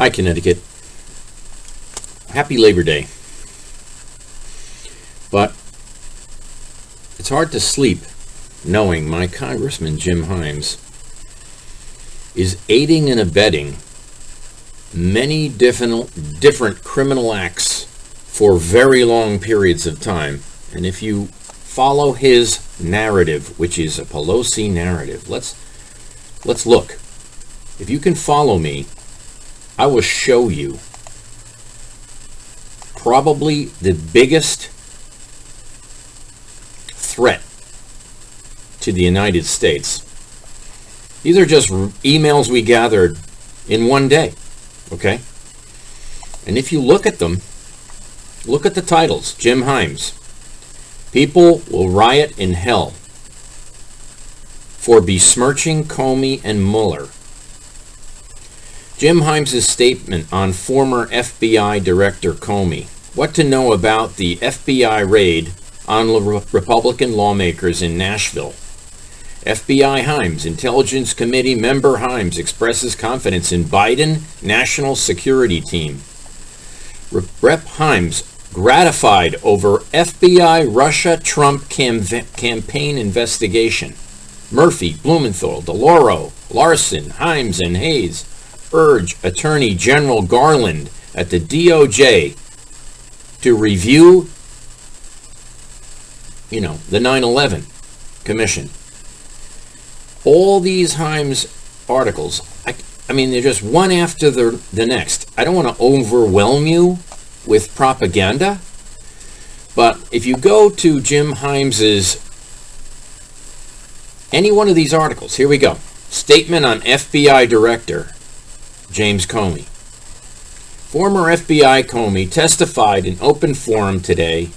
Hi, Connecticut. Happy Labor Day. But it's hard to sleep knowing my Congressman Jim Himes is aiding and abetting many different criminal acts for very long periods of time. And if you follow his narrative, which is a Pelosi narrative, let's look. If you can follow me, I will show you probably the biggest threat to the United States. These are just emails we gathered in one day, okay? And if you look at them, look at the titles. Jim Himes. People will riot in hell for besmirching Comey and Mueller. Jim Himes' statement on former FBI Director Comey. What to know about the FBI raid on Republican lawmakers in Nashville. FBI Himes, Intelligence Committee member Himes expresses confidence in Biden National Security Team. Rep. Himes gratified over FBI Russia-Trump campaign investigation. Murphy, Blumenthal, DeLauro, Larson, Himes, and Hayes urge Attorney General Garland at the DOJ to review, the 9/11 Commission. All these Himes articles, I mean, they're just one after the next. I don't want to overwhelm you with propaganda, but if you go to Jim Himes's, any one of these articles, here we go. Statement on FBI Director James Comey. Former FBI Comey testified in open forum today,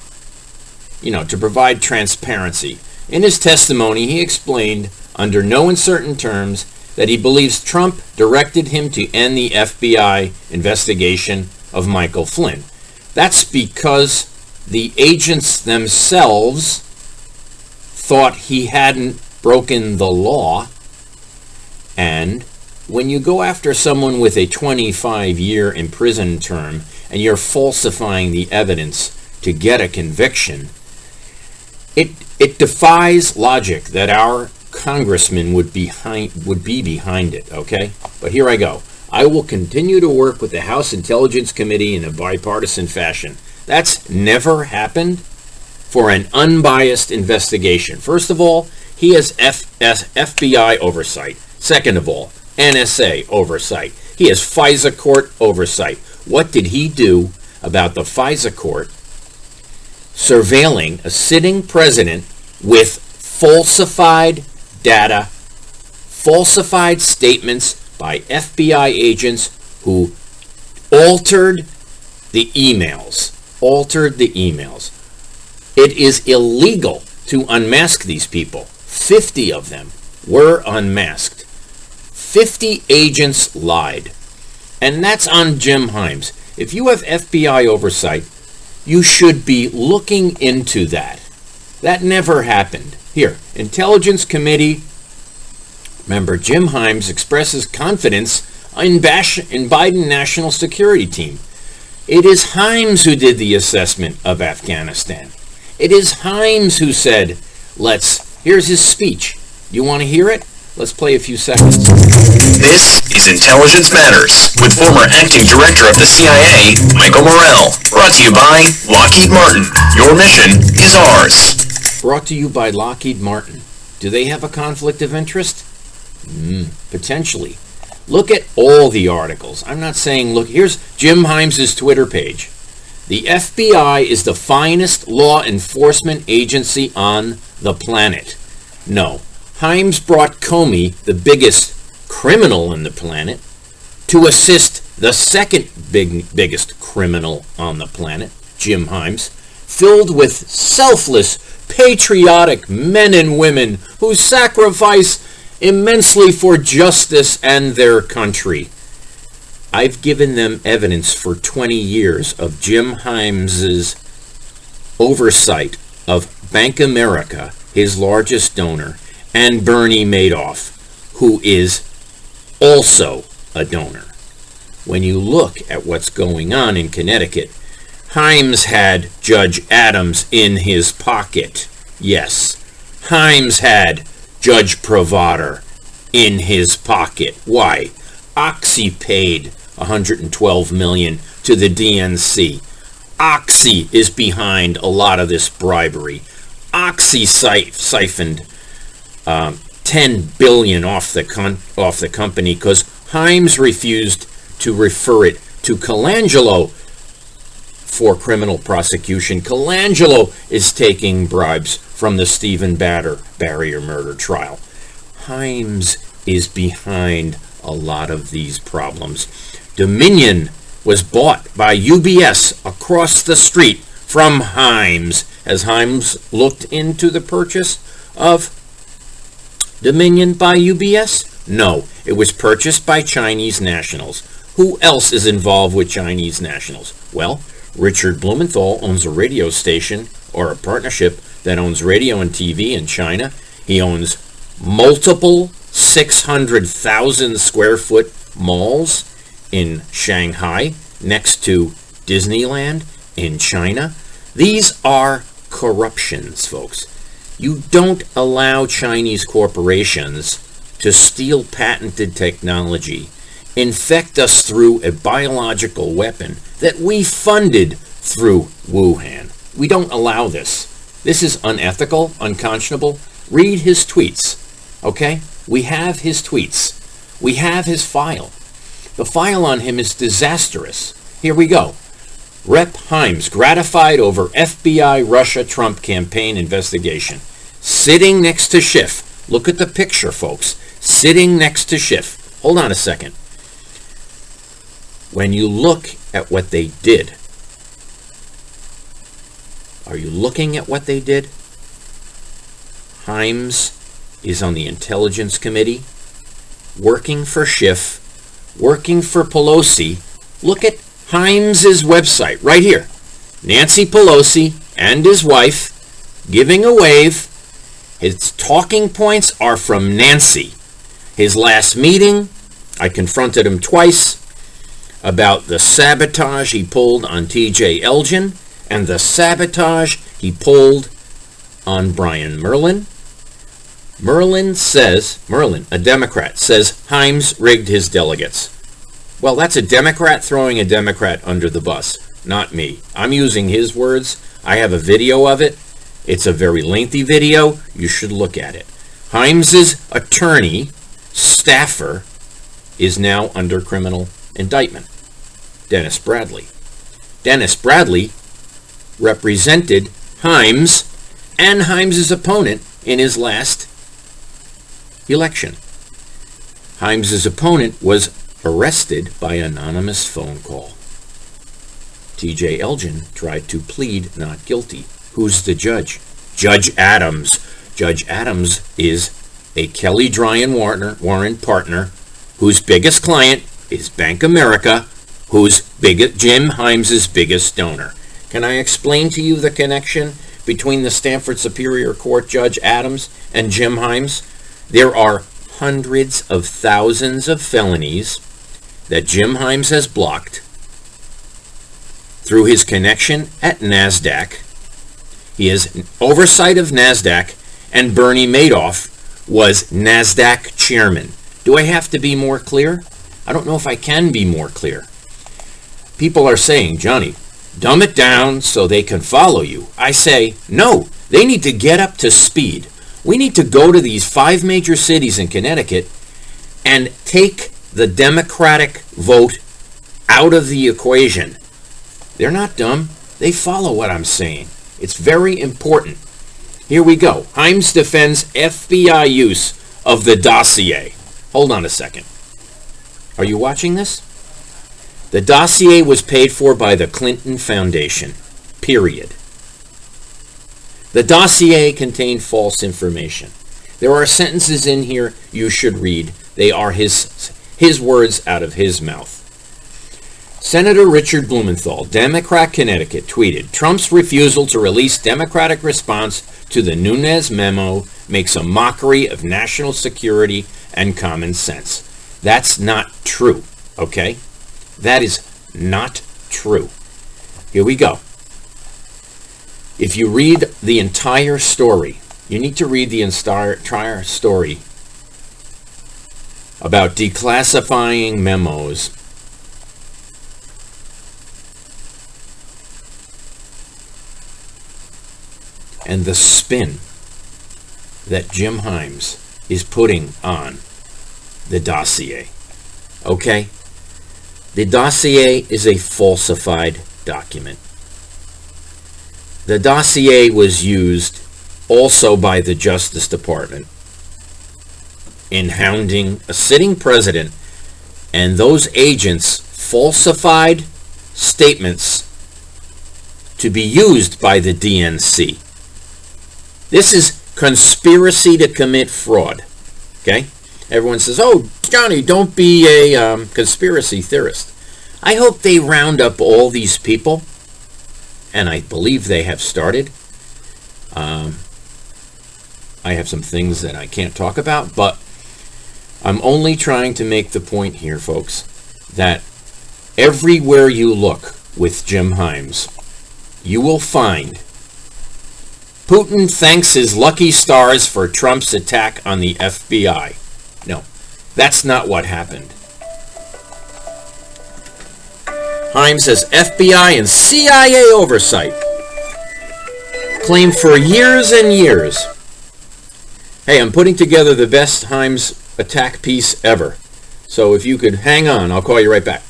to provide transparency. In his testimony, he explained under no uncertain terms that he believes Trump directed him to end the FBI investigation of Michael Flynn. That's because the agents themselves thought he hadn't broken the law. And when you go after someone with a 25-year imprisonment term and you're falsifying the evidence to get a conviction, it defies logic that our congressman would be behind it, okay? But here I go. I will continue to work with the House Intelligence Committee in a bipartisan fashion. That's never happened for an unbiased investigation. First of all, he has FBI oversight. Second of all, NSA oversight. He has FISA court oversight. What did he do about the FISA court surveilling a sitting president with falsified data, falsified statements by FBI agents who altered the emails? It is illegal to unmask these people. 50 of them were unmasked. 50 agents lied. And that's on Jim Himes. If you have FBI oversight, you should be looking into that. That never happened. Here, Intelligence Committee member Jim Himes expresses confidence in Biden National Security Team. It is Himes who did the assessment of Afghanistan. It is Himes who said, here's his speech. You want to hear it? Let's play a few seconds. This is Intelligence Matters with former acting director of the CIA, Michael Morrell. Brought to you by Lockheed Martin. Your mission is ours. Brought to you by Lockheed Martin. Do they have a conflict of interest? Potentially. Look at all the articles. I'm not saying, look, here's Jim Himes' Twitter page. The FBI is the finest law enforcement agency on the planet. No. Himes brought Comey, the biggest criminal on the planet, to assist the second biggest criminal on the planet, Jim Himes, filled with selfless, patriotic men and women who sacrifice immensely for justice and their country. I've given them evidence for 20 years of Jim Himes' oversight of Bank America, his largest donor, and Bernie Madoff, who is also a donor. when you look at what's going on in Connecticut, Himes had Judge Adams in his pocket. Yes, Himes had Judge Provader in his pocket. Why? Oxy paid $112 million to the DNC. Oxy is behind a lot of this bribery. Oxy siphoned $10 billion off the company because Himes refused to refer it to Colangelo for criminal prosecution. Colangelo is taking bribes from the Stephen Barrier murder trial. Himes is behind a lot of these problems. Dominion was bought by UBS across the street from Himes. Has Himes looked into the purchase of Dominion by UBS? No, it was purchased by Chinese nationals. Who else is involved with Chinese nationals? Well, Richard Blumenthal owns a radio station or a partnership that owns radio and TV in China. He owns multiple 600,000 square foot malls in Shanghai next to Disneyland in China. These are corruptions, folks. You don't allow Chinese corporations to steal patented technology, infect us through a biological weapon that we funded through Wuhan. We don't allow this. This is unethical, unconscionable. Read his tweets, okay? We have his tweets. We have his file. The file on him is disastrous. Here we go. Rep. Himes gratified over FBI Russia-Trump campaign investigation. Sitting next to Schiff. Look at the picture, folks. Sitting next to Schiff. Hold on a second. When you look at what they did, are you looking at what they did? Himes is on the Intelligence Committee, working for Schiff, working for Pelosi. Look at Himes' website right here. Nancy Pelosi and his wife giving a wave. His talking points are from Nancy. His last meeting, I confronted him twice about the sabotage he pulled on T.J. Elgin and the sabotage he pulled on Brian Merlin. Merlin, a Democrat, says Himes rigged his delegates. Well, that's a Democrat throwing a Democrat under the bus, not me. I'm using his words. I have a video of it. It's a very lengthy video. You should look at it. Himes' attorney, staffer, is now under criminal indictment. Dennis Bradley. Dennis Bradley represented Himes and Himes' opponent in his last election. Himes' opponent was arrested by anonymous phone call. T.J. Elgin tried to plead not guilty. Who's the judge? Judge Adams. Judge Adams is a Kelly Dryan Warren partner whose biggest client is Bank America, who's Jim Himes' biggest donor. Can I explain to you the connection between the Stanford Superior Court Judge Adams and Jim Himes? There are hundreds of thousands of felonies that Jim Himes has blocked through his connection at NASDAQ. He has oversight of NASDAQ, and Bernie Madoff was NASDAQ chairman. Do I have to be more clear? I don't know if I can be more clear. People are saying, Johnny, dumb it down so they can follow you. I say, no, they need to get up to speed. We need to go to these 5 major cities in Connecticut and take the Democratic vote out of the equation. They're not dumb. They follow what I'm saying. It's very important. Here we go. Himes defends FBI use of the dossier. Hold on a second. Are you watching this? The dossier was paid for by the Clinton Foundation. Period. The dossier contained false information. There are sentences in here you should read. They are his words out of his mouth. Senator Richard Blumenthal, Democrat, Connecticut, tweeted, Trump's refusal to release Democratic response to the Nunes memo makes a mockery of national security and common sense. That's not true, okay? That is not true. Here we go. If you read the entire story, you need to read the entire story about declassifying memos and the spin that Jim Himes is putting on the dossier. Okay? The dossier is a falsified document. The dossier was used also by the Justice Department in hounding a sitting president, and those agents falsified statements to be used by the DNC. This is conspiracy to commit fraud. Okay? Everyone says, oh, Johnny, don't be a conspiracy theorist. I hope they round up all these people, and I believe they have started. I have some things that I can't talk about, but I'm only trying to make the point here, folks, that everywhere you look with Jim Himes, you will find Putin thanks his lucky stars for Trump's attack on the FBI. No, that's not what happened. Himes says FBI and CIA oversight. Claimed for years and years. Hey, I'm putting together the best Himes attack piece ever. So if you could hang on, I'll call you right back.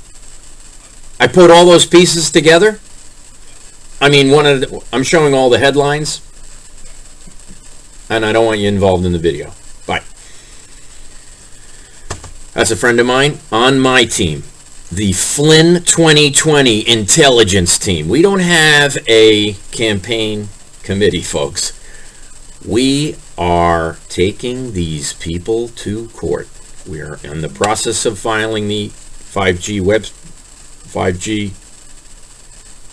I put all those pieces together. I mean, I'm showing all the headlines, and I don't want you involved in the video. Bye. That's a friend of mine on my team, the Flynn 2020 intelligence team. We don't have a campaign committee, folks. We are taking these people to court. We are in the process of filing the 5G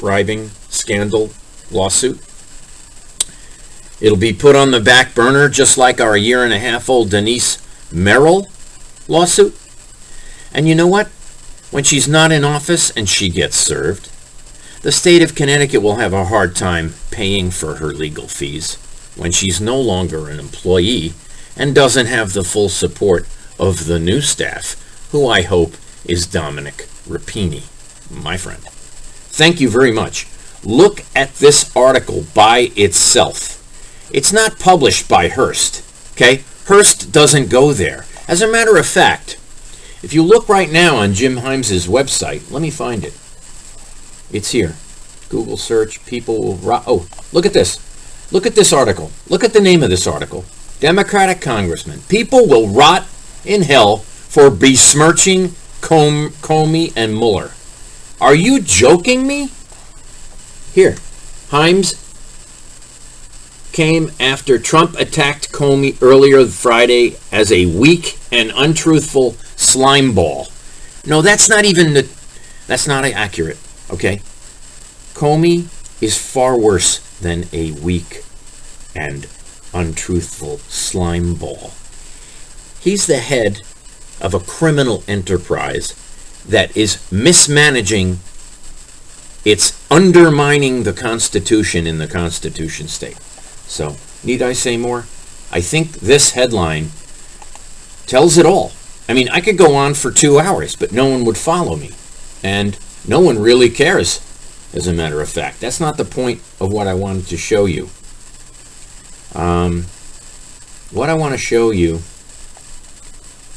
bribing scandal lawsuit. It'll be put on the back burner just like our year-and-a-half-old Denise Merrill lawsuit. And you know what? When she's not in office and she gets served, the state of Connecticut will have a hard time paying for her legal fees when she's no longer an employee and doesn't have the full support of the new staff, who I hope is Dominic Rapini, my friend. Thank you very much. Look at this article by itself. It's not published by Hearst, okay? Hearst doesn't go there. As a matter of fact, if you look right now on Jim Himes' website, let me find it. It's here. Google search, people will rot. Oh, look at this. Look at this article. Look at the name of this article. Democratic congressman. People will rot in hell for besmirching Comey and Mueller. Are you joking me? Here. Himes came after Trump attacked Comey earlier Friday as a weak and untruthful slime ball. No, that's not accurate, okay? Comey is far worse than a weak and untruthful slime ball. He's the head of a criminal enterprise that is mismanaging. It's undermining the Constitution in the Constitution state. So, need I say more? I think this headline tells it all. I mean, I could go on for 2 hours, but no one would follow me. And no one really cares, as a matter of fact. That's not the point of what I wanted to show you. What I want to show you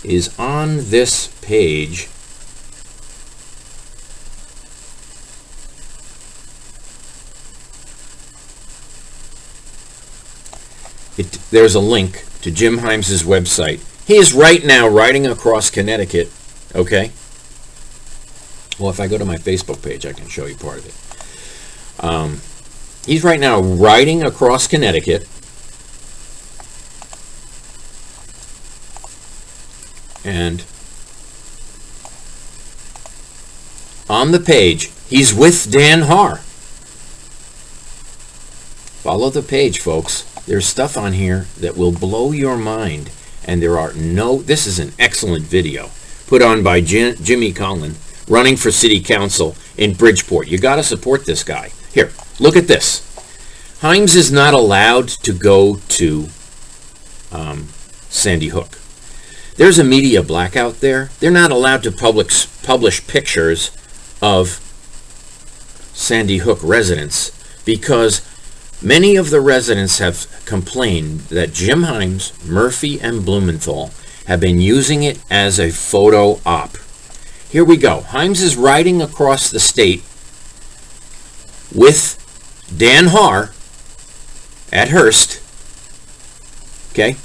is on this page. There's a link to Jim Himes' website. He is right now riding across Connecticut, okay? Well, if I go to my Facebook page, I can show you part of it. He's right now riding across Connecticut, and on the page, he's with Dan Haar. Follow the page, folks. There's stuff on here that will blow your mind, and this is an excellent video put on by Jimmy Collin running for city council in Bridgeport. You got to support this guy. Here, look at this. Himes is not allowed to go to Sandy Hook. There's a media blackout there. They're not allowed to publish pictures of Sandy Hook residents because many of the residents have complained that Jim Himes, Murphy, and Blumenthal have been using it as a photo op. Here we go. Himes is riding across the state with Dan Haar at Hearst, okay?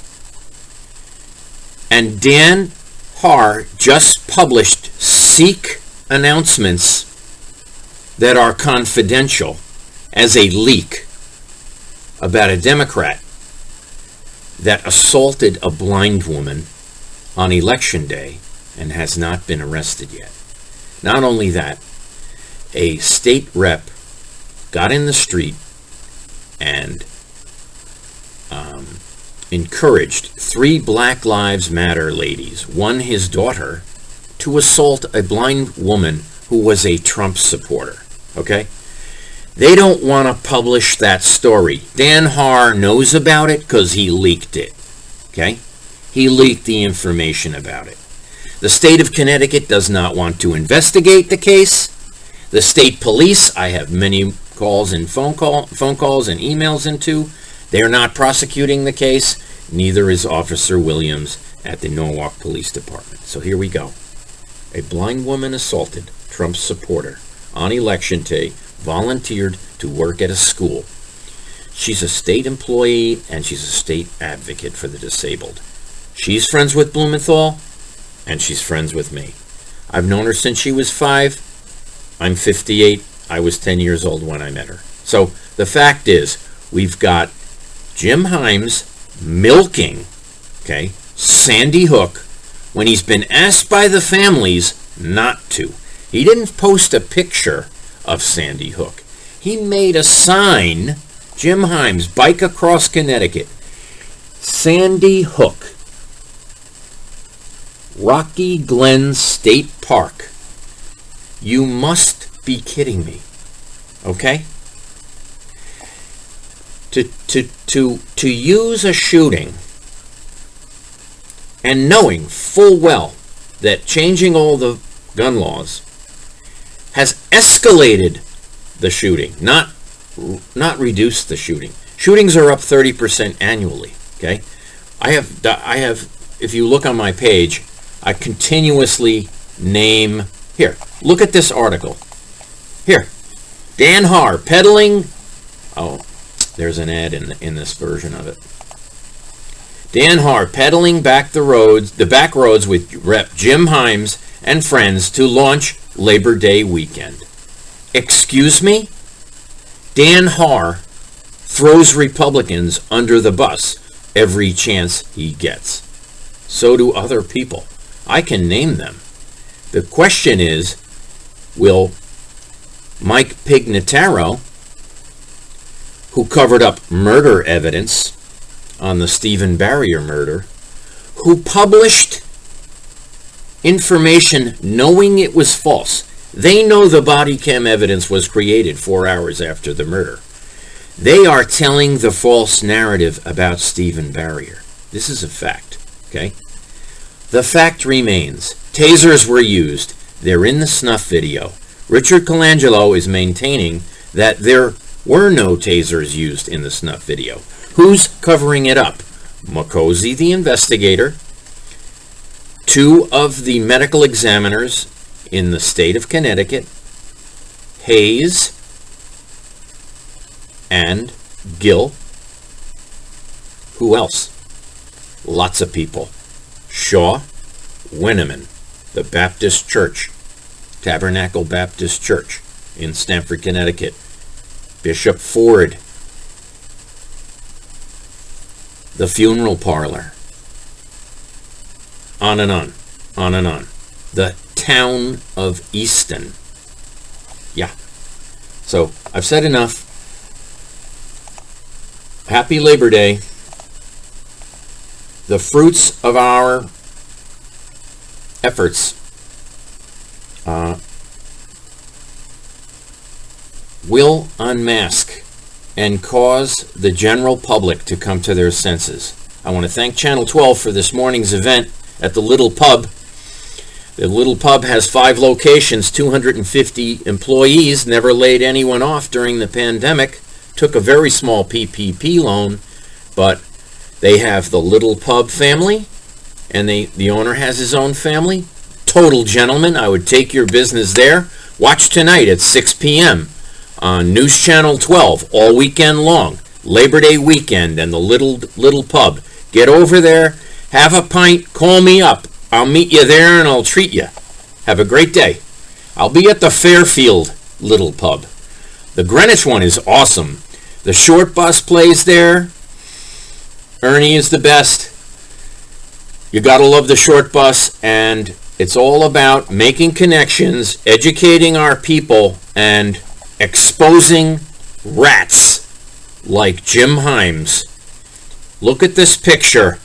And Dan Haar just published Sikh announcements that are confidential as a leak about a Democrat that assaulted a blind woman on election day and has not been arrested yet. Not only that, a state rep got in the street and encouraged 3 Black Lives Matter ladies, one his daughter, to assault a blind woman who was a Trump supporter. Okay? They don't want to publish that story. Dan Haar knows about it because he leaked it. Okay? He leaked the information about it. The state of Connecticut does not want to investigate the case. The state police, I have many calls and phone calls and emails into. They're not prosecuting the case. Neither is Officer Williams at the Norwalk Police Department. So here we go. A blind woman assaulted Trump's supporter on election day, volunteered to work at a school. She's a state employee and she's a state advocate for the disabled. She's friends with Blumenthal and she's friends with me. I've known her since she was 5. I'm 58. I was 10 years old when I met her. So the fact is, we've got Jim Himes milking, okay, Sandy Hook when he's been asked by the families not to. He didn't post a picture of Sandy Hook. He made a sign, Jim Himes, Bike Across Connecticut, Sandy Hook, Rocky Glen State Park. You must be kidding me, okay? To use a shooting and knowing full well that changing all the gun laws has escalated the shooting, not reduced the shooting. Shootings are up 30% annually, okay? I have, if you look on my page, I continuously name, here, look at this article. Here, Dan Haar peddling, oh, there's an ad in this version of it. Dan Haar peddling the back roads with Rep. Jim Himes and friends to launch Labor Day weekend. Excuse me? Dan Haar throws Republicans under the bus every chance he gets. So do other people. I can name them. The question is, will Mike Pignataro, who covered up murder evidence on the Stephen Barrier murder, who published information knowing it was false. They know the body cam evidence was created 4 hours after the murder. They are telling the false narrative about Stephen Barrier. This is a fact, okay? The fact remains. Tasers were used. They're in the snuff video. Richard Colangelo is maintaining that there were no tasers used in the snuff video. Who's covering it up? Makosi, the investigator, 2 of the medical examiners in the state of Connecticut, Hayes and Gill. Who else? Lots of people. Shaw, Winneman, the Baptist Church, Tabernacle Baptist Church in Stamford, Connecticut, Bishop Ford, the funeral parlor, on and on, on and on. The town of Easton. Yeah. So, I've said enough. Happy Labor Day. The fruits of our efforts will unmask and cause the general public to come to their senses. I want to thank Channel 12 for this morning's event at the Little Pub. The Little Pub has 5 locations, 250 employees, never laid anyone off during the pandemic, took a very small PPP loan, but they have the Little Pub family, and the owner has his own family. Total gentleman. I would take your business there. Watch tonight at 6 p.m. on News Channel 12 all weekend long. Labor Day weekend and the Little Pub. Get over there, have a pint, call me up. I'll meet you there and I'll treat you. Have a great day. I'll be at the Fairfield Little Pub. The Greenwich one is awesome. The short bus plays there. Ernie is the best. You gotta love the short bus, and it's all about making connections, educating our people, and exposing rats like Jim Himes. Look at this picture.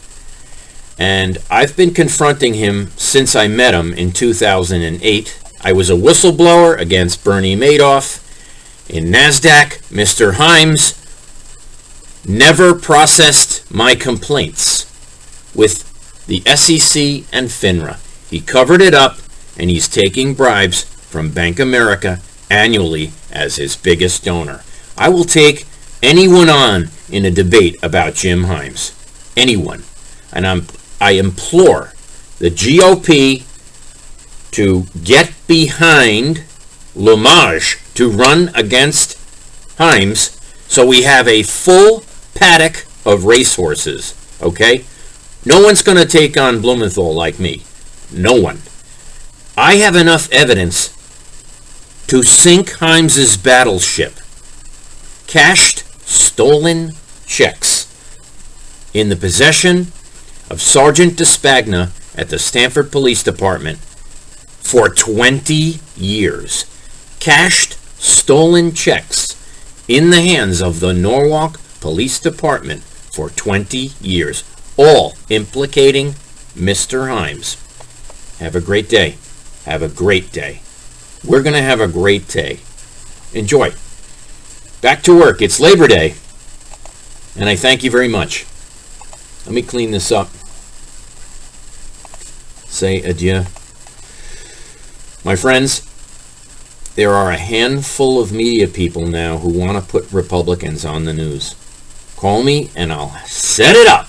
And I've been confronting him since I met him in 2008. I was a whistleblower against Bernie Madoff. In NASDAQ, Mr. Himes never processed my complaints with the SEC and FINRA. He covered it up, and he's taking bribes from Bank America annually as his biggest donor. I will take anyone on in a debate about Jim Himes. Anyone. And I implore the GOP to get behind Lumage to run against Himes so we have a full paddock of racehorses, okay? No one's going to take on Blumenthal like me. No one. I have enough evidence to sink Himes's battleship. Cashed, stolen checks in the possession of Sergeant DeSpagna at the Stanford Police Department for 20 years. Cashed, stolen checks in the hands of the Norwalk Police Department for 20 years, all implicating Mr. Himes. Have a great day. Have a great day. We're going to have a great day. Enjoy. Back to work. It's Labor Day, and I thank you very much. Let me clean this up. Say adieu. My friends, there are a handful of media people now who want to put Republicans on the news. Call me and I'll set it up.